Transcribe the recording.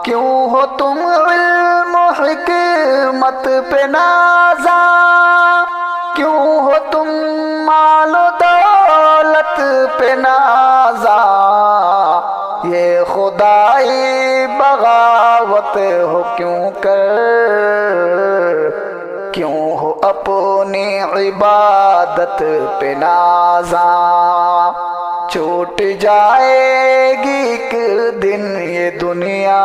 کیوں ہو تم علم و حکمت پہ نازاں، کیوں ہو تم مال و دولت پہ نازاں، یہ خدائی بغاوت ہو کیوں کر، کیوں ہو اپنی عبادت پہ نازاں۔ چھوٹ جائے گی ایک دن یہ دنیا،